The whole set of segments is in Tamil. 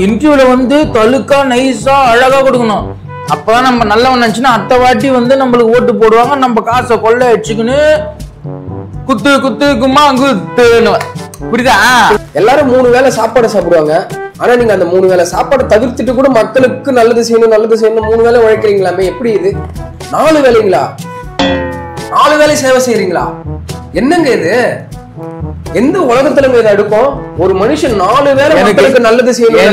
இன்டர்வியூல வந்து தலுக்கா நைஸா அழகா கொடுக்கணும். அப்பதான் நம்ம நல்லவன் நினைச்சுன்னா அடுத்த வாட்டி வந்து நம்மளுக்கு ஓட்டு போடுவாங்க. நம்ம காசை கொள்ள அடிச்சுக்கின்னு குத்து குத்து கும்மா குத்துன்னு. புரியுதா? எல்லாரும் 3 வேளை சாப்பாடு சாப்பிடுவாங்க. ஆனா நீங்க அந்த 3 வேளை சாப்பாடு தவிர்த்துட்டு கூட மக்களுக்கு நல்லது செய்யணும் 3 வேளை உழைக்கிறீங்களாமே, எப்படி இது? 4 வேளைங்களா? 4 வேளை சேவை செய்யறீங்களா? என்னங்க இது? எந்த உலகத்துல இதை அடுக்கும்? ஒரு மனுஷன் 4 வேளை மக்களுக்கு நல்லது செய்யணும்.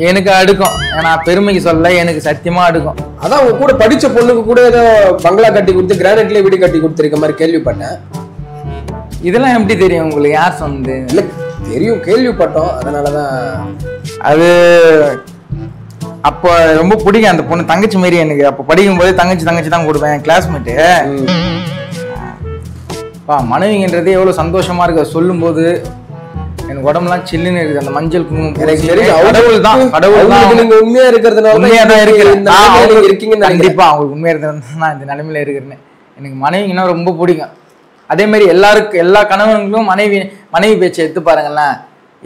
எனக்கு அடுக்கும். நான் பெருமைக்கு சொல்ல, எனக்கு சத்தியமா அடுக்கும். அதான் உங்க கூட படிச்ச பொண்ணுக்கு கூட ஏதோ பங்களா கட்டி கொடுத்து கிரானைட்லயே வீடு கட்டி கொடுத்துருக்க மாதிரி கேள்விப்பட்டேன். இதெல்லாம் எப்படி தெரியும் உங்களுக்கு? யார் சொன்னது? இல்ல தெரியும், கேள்விப்பட்டோம். அதனாலதான் அது அப்போ ரொம்ப பிடிக்கும் அந்த பொண்ணு. தங்கச்சி மாரி எனக்கு. அப்போ படிக்கும் போது தங்கச்சி தான் கொடுப்பேன். என் கிளாஸ்மேட்டு. மனைவிங்கன்றது எவ்வளவு சந்தோஷமா இருக்கு சொல்லும் போது. எனக்கு உடம்புலாம் சில்லுன்னு இருக்குது. அந்த மஞ்சள் குங்குமம் கடவுள் தான். நீங்க உண்மையா இருக்கிறதுனால உண்மையாதான் இருக்கீங்க. கண்டிப்பா அவங்களுக்கு உண்மையா இருக்கிறது நான் இந்த நிலைமையில இருக்கிறேன்னு. எனக்கு மனைவிங்கன்னா ரொம்ப பிடிக்கும். அதே மாதிரி எல்லா கணவன்களும் மனைவி பேச்சை எடுத்து பாருங்களேன்.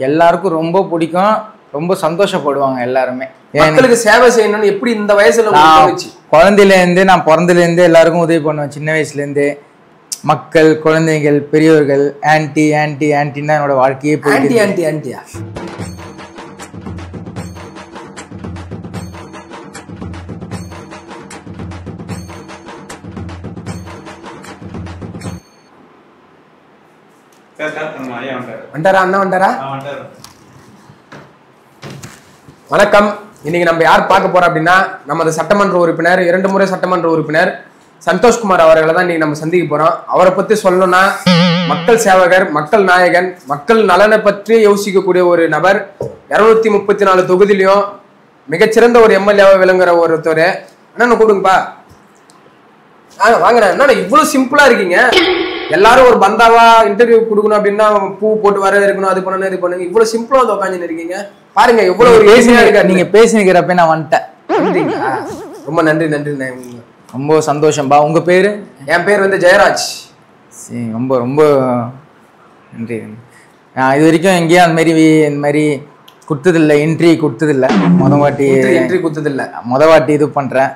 எல்லாருக்கும் ரொம்ப பிடிக்கும். ரொம்ப சந்தோஷப்படுவாங்க எல்லாருமே. மக்களுக்கு சேவை செய்யணும்னு எப்படி இந்த வயசுல குழந்தையில இருந்து நான் பிறந்ததுல இருந்து எல்லாருக்கும் உதவி பண்ணுவேன். சின்ன வயசுல இருந்து மக்கள், குழந்தைகள், பெரியவர்கள், ஆன்டி தான் என்னோட வாழ்க்கையே போயிட்டு. ஆன்டியா வண்டாரா? அண்ணா வண்டாரா? வணக்கம். இன்னைக்கு நம்ம யார் பார்க்க போறோம் அப்படின்னா, நமது சட்டமன்ற உறுப்பினர், 2 முறை சட்டமன்ற உறுப்பினர் சந்தோஷ்குமார் அவர்களை தான் இன்னைக்கு நம்ம சந்திக்க போறோம். அவரை பத்தி சொல்லணும்னா மக்கள் சேவகர், மக்கள் நாயகன், மக்கள் நலனை பற்றி யோசிக்கக்கூடிய ஒரு நபர். 234 தொகுதியிலையும் மிகச்சிறந்த ஒரு எம்எல்ஏவா விளங்குற ஒருத்தர். அண்ணா கூடுங்கப்பா. வாங்க. என்ன இவ்வளவு சிம்பிளா இருக்கீங்க? எல்லாரும் ஒரு பந்தாவா இன்டர்வியூ கொடுக்கணும் அப்படின்னா பூ போட்டு வர இருக்கணும், அது பண்ணணும், இது பண்ணுங்க. இவ்வளவு சிம்பிளா வந்து உட்காந்து இருக்கீங்க. பாருங்க எவ்வளவு ஒரு ஈஸியா இருக்கு. நீங்க பேசினீங்கிறப்ப நான் வந்துட்டேன். ரொம்ப நன்றி. ரொம்ப சந்தோஷம்பா. உங்க பேரு? என் பேர் வந்து ஜெயராஜ். ரொம்ப ரொம்ப நன்றி. இது வரைக்கும் எங்கேயும் இந்த மாதிரி கொடுத்ததில்லை, என்ட்ரி கொடுத்ததில்லை. மொதல் வாட்டி இது பண்றேன்.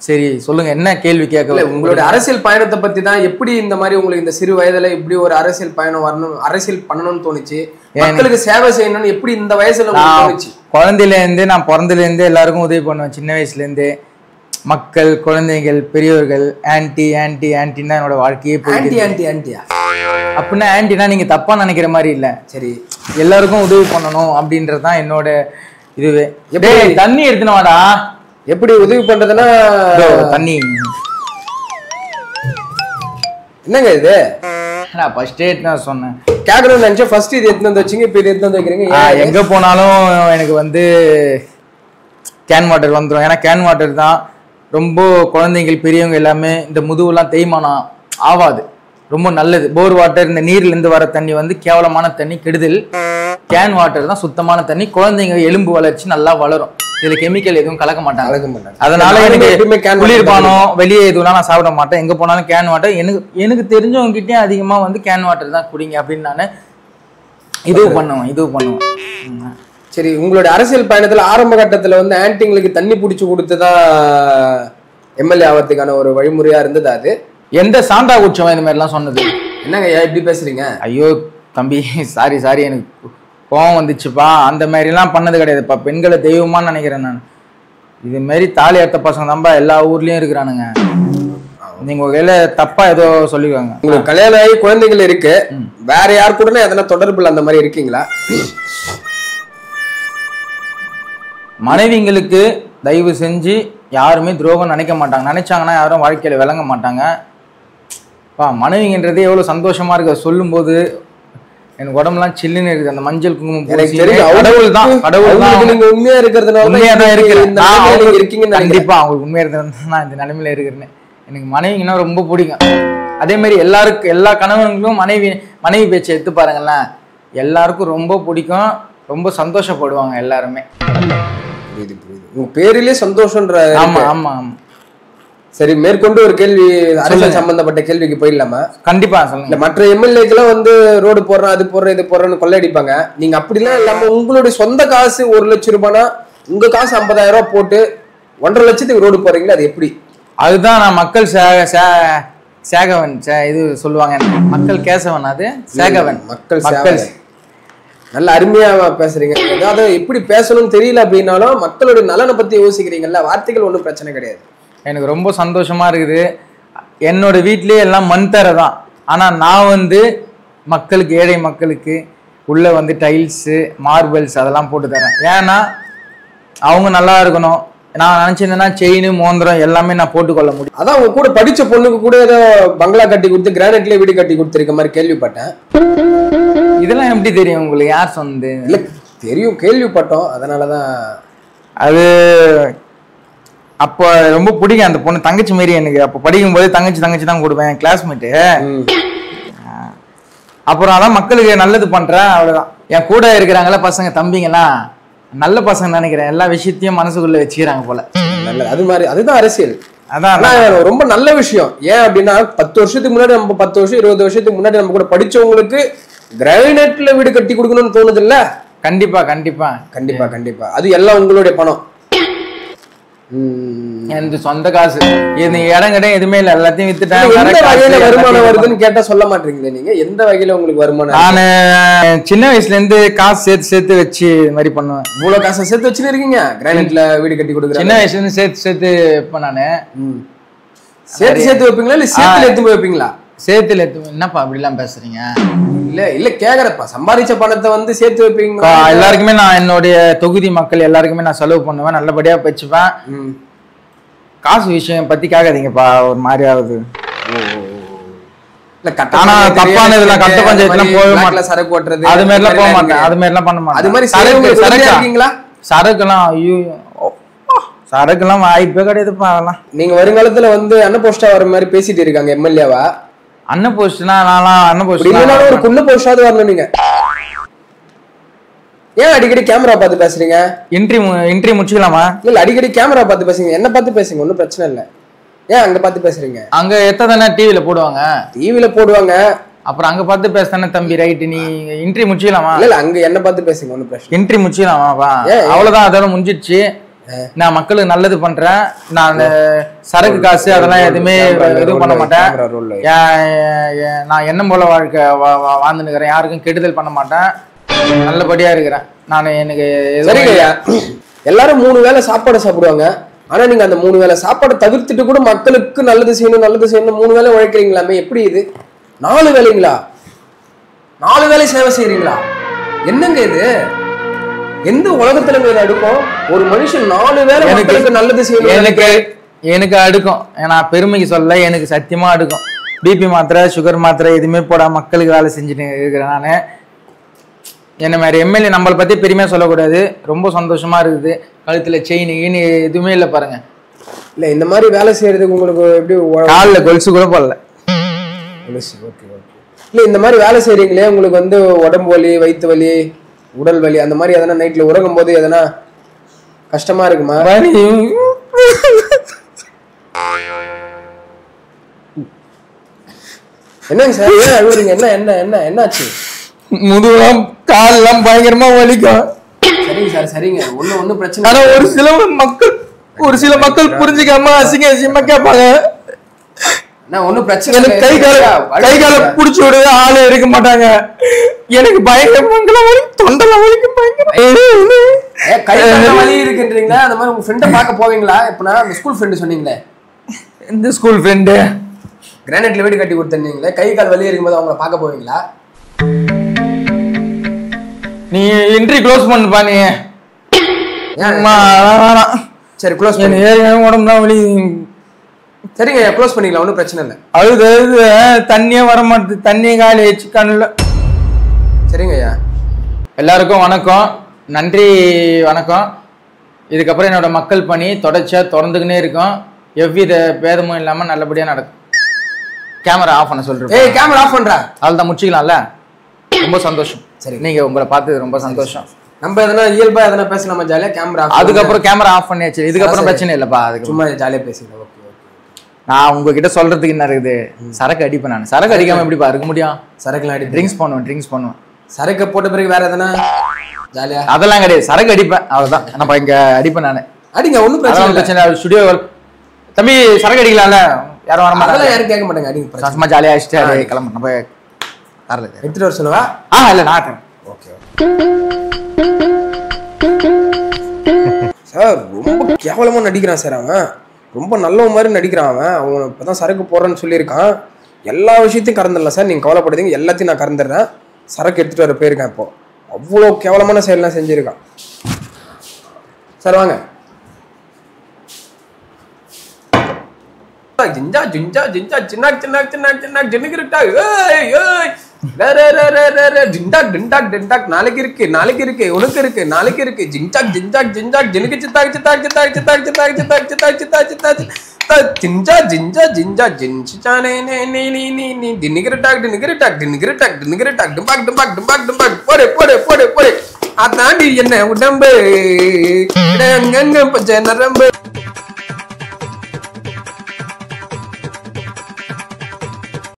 சரி சொல்லுங்க, என்ன கேள்வி கேட்கல? உங்களோட அரசியல் பயணத்தை பத்தி தான். எப்படி இந்த மாதிரி உங்களுக்கு இந்த சிறு வயதுல இப்படி ஒரு அரசியல் பயணம் வரணும், அரசியல் பண்ணணும்னு தோணுச்சு, மக்களுக்கு சேவை செய்யணும்னு எப்படி இந்த வயசுல தோணுச்சு? குழந்தையில இருந்து நான் பிறந்ததுல இருந்து எல்லாருக்கும் உதவி பண்ணுவேன். சின்ன வயசுல இருந்து மக்கள், குழந்தைகள், பெரியவர்கள், ஆன்டி தான் என்னோட வாழ்க்கையே போயிட்டு. ஆன்டியா அப்படின்னா ஆன்டினா நீங்க தப்பா நினைக்கிற மாதிரி இல்ல. சரி, எல்லாருக்கும் உதவி பண்ணணும் அப்படின்றதுதான் என்னோட இதுவே. தண்ணி எடுத்துன்னு வாடா. எப்படி உதவி பண்றதுன்னா தண்ணி என்னங்க இது? நான் ஃபர்ஸ்ட் நான் சொன்னேன் கேட்கணும்னு நினைச்சேன். ஃபர்ஸ்ட் இது எடுத்து வந்து வச்சிங்க, இப்போ இது எடுத்து வந்து வைக்கிறீங்க. எங்க போனாலும் எனக்கு வந்து கேன் வாட்டர் வந்துடும். ஏன்னா கேன் வாட்டர் தான் ரொம்ப குழந்தைகள், பெரியவங்க எல்லாமே இந்த முதுகுலாம் தேய்மானம் ஆகாது, ரொம்ப நல்லது. போர் வாட்டர், இந்த நீர்ல இருந்து வர தண்ணி வந்து கேவலமான தண்ணி, கெடுதல். கேன் வாட்டர் தான் சுத்தமான தண்ணி. குழந்தைங்க எலும்பு வளர்ச்சி நல்லா வளரும். இதுல கெமிக்கல் எதுவும் கலக்க மாட்டாங்க. அதனால எனக்கு குளிர்பானம் வெளியே எதுவும் நான் சாப்பிட மாட்டேன். எங்க போனாலும் கேன் வாட்டர். எனக்கு தெரிஞ்சவங்க கிட்டே அதிகமா வந்து கேன் வாட்டர் தான் குடிங்க அப்படின்னு நான் இது பண்ணுவேன். சரி, உங்களுடைய அரசியல் பயணத்துல ஆரம்ப கட்டத்துல வந்து ஆன்டிங்களுக்கு தண்ணி பிடிச்சி கொடுத்துதான் எம்எல்ஏ ஆகிறதுக்கான ஒரு வழிமுறையா இருந்தது. அது எந்த சாந்தா குச்சம் இந்த மாதிரி எல்லாம் சொன்னது? என்னங்க எப்படி பேசுறீங்க? ஐயோ தம்பி, சாரி, எனக்கு கோவம் வந்துச்சுப்பா. அந்த மாதிரி எல்லாம் பண்ணது கிடையாதுப்பா. பெண்களை தெய்வமான்னு நினைக்கிறேன் நான். இது மாதிரி தாலி அர்த்த பசங்க தான்ப்பா எல்லா ஊர்லயும் இருக்கிறானுங்க. நீங்க வகையில தப்பா ஏதோ சொல்லிக்குவாங்க. உங்களுக்கு கல்யாணம் ஆகி குழந்தைகள் இருக்கு, வேற யார் கூட எதனா தொடர்புல அந்த மாதிரி இருக்கீங்களா? மனைவிங்களுக்கு தயவு செஞ்சு யாருமே துரோகம் நினைக்க மாட்டாங்க. நினைச்சாங்கன்னா யாரும் வாழ்க்கையில விளங்க மாட்டாங்க. மனைவிங்கன்றதே எவ்வளவு சந்தோஷமா இருக்கு சொல்லும் போது. எனக்கு உடம்புலாம் சில்லுன்னு இருக்குது. அந்த மஞ்சள் குங்குமம் கடவுள் தான். நீங்க உண்மையா இருக்கிறதுனால உண்மையாதான் இருக்கிறேன். கண்டிப்பா அவங்களுக்கு உண்மையா இருக்கிறது நான் இந்த நிலைமையில இருக்கிறேன்னு. எனக்கு மனைவிங்கன்னா ரொம்ப பிடிக்கும். அதே மாதிரி எல்லா கணவன்களும் மனைவி பேச்சை எடுத்து பாருங்களேன். எல்லாருக்கும் ரொம்ப பிடிக்கும். ரொம்ப சந்தோஷப்படுவாங்க எல்லாருமே. உங்க பேரிலே சந்தோஷம்ன்ற. ஆமா. சரி, மேற்கொண்டு ஒரு கேள்வி, அரசியல் சம்பந்தப்பட்ட கேள்விக்கு போயிடலாமா? கண்டிப்பா சொல்லுங்க. மற்ற எம்எல்ஏக்கெல்லாம் வந்து ரோடு போடுறோம், அது போடுறோம், இது போடுறோன்னு கொள்ளையடிப்பாங்க. நீங்க அப்படிலாம் இல்லாம உங்களுடைய சொந்த காசு 1 லட்சம் ரூபாய்னா உங்க காசு 50,000 ரூபாய் போட்டு 1.5 லட்சத்துக்கு ரோடு போறீங்களா, அது எப்படி? அதுதான் நான் மக்கள் சேகவன் இது சொல்லுவாங்க, மக்கள் கேசவன், அது சேகவன். மக்கள் நல்ல அருமையா பேசுறீங்க. அதாவது எப்படி பேசணும்னு தெரியல அப்படின்னாலும் மக்களுடைய நலனை பத்தி யோசிக்கிறீங்கல்ல, வார்த்தைகள் ஒன்றும் பிரச்சனை கிடையாது. எனக்கு ரொம்ப சந்தோஷமா இருக்குது. என்னோட வீட்லயே எல்லாம் மண் தரை தான். ஆனா நான் வந்து மக்களுக்கு, ஏழை மக்களுக்கு உள்ள வந்து டைல்ஸு, மார்பிள்ஸ் அதெல்லாம் போட்டு தரேன். ஏன்னா அவங்க நல்லா இருக்கணும். நான் நினைச்சிருந்தேன்னா செயின், மோந்திரம் எல்லாமே நான் போட்டுக்கொள்ள முடியும். அதான் உங்க கூட படிச்ச பொண்ணுக்கு கூட ஏதோ பங்களா கட்டி கொடுத்து கிரானைட்லயே வீடு கட்டி கொடுத்துருக்க மாதிரி கேள்விப்பட்டேன். இதெல்லாம் எப்படி தெரியும் உங்களுக்கு? யார் சொன்னது? இல்ல தெரியும், கேள்விப்பட்டோம், அதனாலதான். அது அப்போ ரொம்ப பிடிக்கும் அந்த பொண்ணு, தங்கச்சி மாரி எனக்கு. அப்போ படிக்கும் போது தங்கச்சி தான் கொடுப்பேன், என் கிளாஸ்மேட்டு. அப்புறம் அதான் மக்களுக்கு நல்லது பண்றேன், அவ்வளவுதான். என் கூட இருக்கிறாங்களா பசங்க, தம்பிங்கெல்லாம் நல்ல பசங்க நினைக்கிறேன். எல்லா விஷயத்தையும் மனசுக்குள்ள வச்சுக்கிறாங்க போல. நல்லது, அது மாதிரி, அதுதான் அரசியல். அதான் ரொம்ப நல்ல விஷயம். ஏன் அப்படின்னா 10 வருஷத்துக்கு முன்னாடி, நம்ம 10 வருஷம் 20 வருஷத்துக்கு முன்னாடி நம்ம கூட படிச்சவங்களுக்கு கிரானைட்ல வீடு கட்டி கொடுக்கணும்னு தோணுது இல்ல? கண்டிப்பா கண்டிப்பா கண்டிப்பா கண்டிப்பா. அது எல்லாம் உங்களுடைய பணம், எனக்கு சொந்த காசு. இது இடம் கிடையாது, எதுவுமே இல்லை, எல்லாத்தையும் வித்துட்டேன். எந்த வகையில வருமானம் வருதுன்னு கேட்டா சொல்ல மாட்டீங்களே நீங்க. எந்த வகையில உங்களுக்கு வருமானம்? நான் சின்ன வயசுல இருந்து காசு சேர்த்து வச்சு இது மாதிரி பண்ணுவேன். இவ்வளவு காசை சேர்த்து வச்சுன்னு இருக்கீங்க, கிரானைட்ல வீடு கட்டி கொடுக்குறேன். சின்ன வயசுல இருந்து சேர்த்து வைப்பேன் நானு. சேர்த்து வைப்பீங்களா இல்ல சேர்த்துல எடுத்து போய் வைப்பீங்களா? சேர்த்துல எடுத்து. என்னப்பா அப்படி எல்லாம் பேசுறீங்க? இல்ல கேக்குறப்பா, சம்பாதிச்ச பணத்தை வந்து சேர்த்து வைப்பீங்க. எல்லாருக்குமே நான், என்னுடைய தொகுதி மக்கள் எல்லாருக்குமே நான் செலவு பண்ணுவேன், நல்லபடியா வச்சுப்பேன். காசு விஷயம் பத்தி கேட்காதீங்கப்பா, ஒரு மாதிரி ஆகுது. ஆனா தப்பான இதெல்லாம் கட்ட பஞ்சாயத்துலாம் போக மாட்டேன், சரக்கு ஓட்டுறது அது மாதிரிலாம் போக மாட்டேன், அது மாதிரிலாம் பண்ண மாட்டேன். அது மாதிரி சரக்குலாம் ஐயோ, சரக்குலாம் வாய்ப்பே கிடையாதுப்பா. அதெல்லாம் நீங்க வருங்காலத்துல வந்து அண்ணன் போஸ்டா வர மாதிரி பேசிட்டு இருக்காங்க எம்எல்ஏவா. அண்ணன் போஸ்ட்னா நான்லாம் அண்ணன் போஸ்ட் ஒரு குள்ள போஸ்டாவது வரணும் நீங்க. ஏன் அடிக்கடி கேமரா பார்த்து பேசுறீங்க? இன்ட்ரி முடிச்சுக்கலாமா? இல்ல அடிக்கடி கேமரா பார்த்து பேசுங்க, என்ன பார்த்து பேசுங்க, ஒன்னும் பிரச்சனை இல்ல. ஏன் அங்க பார்த்து பேசுறீங்க? அங்க எத்தனை டிவில போடுவாங்க, அப்புறம் அங்க பார்த்து பேசுதானே தம்பி. ரைட், நீ இன்ட்ரி முடிச்சுக்கலாமா? இல்ல அங்க என்ன பார்த்து பேசுங்க, ஒன்னும் பிரச்சனை. இன்ட்ரி முடிச்சுக்கலாமா? அவ்வளவுதான், அதோட முடிஞ்சிடுச்சு. நான் மக்களுக்கு நல்லது பண்றேன். நான் சரக்கு காசு அதெல்லாம் எதுவுமே எதுவும் பண்ண மாட்டேன். நான் எண்ணம் போல வாழ்க்கை வாழ்ந்துனுக்கிறேன், யாருக்கும் கெடுதல் பண்ண மாட்டேன், நல்லபடியா இருக்கிறேன் நான். எனக்கு எல்லாரும் 3 வேளை சாப்பாடு சாப்பிடுவாங்க. ஆனா நீங்க அந்த 3 வேளை சாப்பாடை தவிர்த்துட்டு கூட மக்களுக்கு நல்லது செய்யணும் 3 வேளை உழைக்கிறீங்களாமே, எப்படி இது? 4 வேளைங்களா? 4 வேளை சேவை செய்யறீங்களா? என்னங்க இது? எந்த உலகத்துல அடுக்கும்? ஒரு மனுஷன் 4 வேளை மக்களுக்கு நல்லது செய்யணும். எனக்கு அடுக்கும். நான் பெருமைக்கு சொல்ல, எனக்கு சத்தியமா அடுக்கும். பிபி மாத்திரை, சுகர் மாத்திரை எதுவுமே போடாம மக்களுக்கு வேலை செஞ்சுட்டு இருக்கிறேன் நானு. என்ன மாதிரி எம்எல்ஏ நம்மளை பத்தி பெருமையா சொல்லக்கூடாது. ரொம்ப சந்தோஷமா இருக்குது. கழுத்துல செயின் எதுவுமே இல்லை பாருங்க. இல்ல இந்த மாதிரி வேலை செய்யறதுக்கு உங்களுக்கு எப்படி? காலில் கொலுசு கூட போடல. இல்ல இந்த மாதிரி வேலை செய்யறீங்களே, உங்களுக்கு வந்து உடம்பு வலி, வயிற்று வலி, உடல் வலி அந்த மாதிரி எதனா நைட்ல உறங்கும் போது எதனா கஷ்டமா இருக்குமா? என்னங்க சார், ஏன் அழுவுறீங்க? என்னாச்சு? முதுகுலாம் காலெல்லாம் பயங்கரமா வலிக்கும். சரிங்க சார், சரிங்க, ஒன்னும் பிரச்சனை. ஆனா ஒரு சில மக்கள் புரிஞ்சுக்காம அசிங்கமா கேட்பாங்க. ஒன்னும் பிரச்சனை. கை கால புடிச்சு விட ஆளே இருக்க மாட்டாங்க. எனக்கு பயங்கரமா தொண்டெல்லாம் வலிக்கும், பயங்கர வலி இருக்குன்றீங்களா? அந்த மாதிரி உங்க ஃப்ரெண்டை பார்க்க போவீங்களா? இப்ப நான் அந்த ஸ்கூல் ஃப்ரெண்டு சொன்னீங்களே, இந்த ஸ்கூல் ஃப்ரெண்டு கிரானைட்ல வீடு கட்டி கொடுத்தீங்களே, கை கால் வலி இருக்கும்போது அவங்கள பார்க்க போவீங்களா? நீ என்ட்ரி க்ளோஸ் பண்ணுப்பா. நீ சரி க்ளோஸ் பண்ணி. உடம்பு தான் வலி. சரிங்க, க்ளோஸ் பண்ணிக்கலாம், ஒன்றும் பிரச்சனை இல்லை. அழுது தண்ணியே வர மாட்டேது, தண்ணியை காலி வச்சு கண்ணில். சரிங்க ஐயா, எல்லாருக்கும் வணக்கம், நன்றி, வணக்கம். இதுக்கப்புறம் என்னோட மக்கள் பணி தொடர்ச்சியா தொடர்ந்துக்கினே இருக்கும். எவ்வித பேதமும் இல்லாம நல்லபடியா நடக்கும். கேமரா ஆஃப் பண்ண சொல்றேன். கேமரா ஆஃப் பண்றா, அதுதான் முடிச்சுக்கலாம்ல. ரொம்ப சந்தோஷம். சரி, நீங்க உங்களை பார்த்தது ரொம்ப சந்தோஷம். நம்ம எதனா இயல்பா எதனா பேசலாமா? ஜாலியா கேமரா. அதுக்கப்புறம் கேமரா ஆஃப் பண்ணியாச்சு, இதுக்கப்புறம் பிரச்சனை இல்லப்பா. அதுக்கு சும்மா ஜாலியா பேசிக்கலாம். ஓகே. நான் உங்ககிட்ட சொல்றதுக்கு என்ன இருக்குது, சரக்கு அடிப்பேன். நான் சரக்கு அடிக்காம எப்படிப்பா இருக்க முடியும்? சரக்குலாம் அடி ட்ரிங்க்ஸ் பண்ணுவேன். சரக்கு போட்ட பிறகு வேற எதனா ஜாலியா? அதெல்லாம் கிடையாது, சரக்கு அடிப்பேன் அவ்வளவுதான். நம்ம இங்க அடிப்பேன் நானு. அடிங்க, ஒன்றும் பிரச்சனை இல்லை. ஸ்டுடியோ தம்பி சரக்கு அடிக்கலாம்ல, யாரும் வர மாட்டாங்க, யாரும் கேட்க மாட்டாங்க. அடிங்க, சும்மா ஜாலியா அடிச்சுட்டு கிளம்ப. நம்ம வரல எடுத்துட்டு வர சொல்லுவா? இல்ல நான் ஓகே சார். ரொம்ப கேவலமா நடிக்கிறான் சார் அவன். ரொம்ப நல்ல மாதிரி நடிக்கிறான் அவன். அவன் இப்பதான் சரக்கு போடுறேன்னு சொல்லியிருக்கான். எல்லா விஷயத்தையும் கறந்துடலாம் சார், நீங்க கவலைப்படுறீங்க. எல்லாத்தையும் நான் கறந்துடுறேன். சரக்கு எடுத்துட்டு வர போயிருக்கேன். இப்போ அவ்வளோ கேவலமான செயல்லாம் செஞ்சிருக்கான் சார். வாங்க. ஜிஞ்சா ஜிஞ்சா ஜிஞ்சா சின்னாக் சின்னாக் சின்னாக் சின்னாக் ஜின்னுக்கிட்டா டிண்டாக் டிண்டாக் டிண்டாக். நாளைக்கு இருக்கு உனக்கு இருக்கு, நாளைக்கு இருக்கு. ஜிஞ்சாக் ஜிஞ்சாக் ஜிஞ்சாக் ஜினுக்கு சித்தாக் சித்தாக் சித்தாக் சித்தாக் சித்தாக் சித்தாக் சித்தாக் சித்தாக் சித்தாக் ஜிஞ்சா ஜிஞ்சா ஜிஞ்சா ஜின்சானே நே நீ நீ நீ நீ டின்னிகிரட்டாக் டின்னிகிரட்டாக் டின்னிகிரட்டாக் டின்னிகிரட்டாக் டிம்பாக் டிம்பாக் டிம்பாக் டிம்பாக். போடு போடு போடு போடு. அதாண்டி என்ன உடம்பு அங்கங்க பச்சை நரம்பு.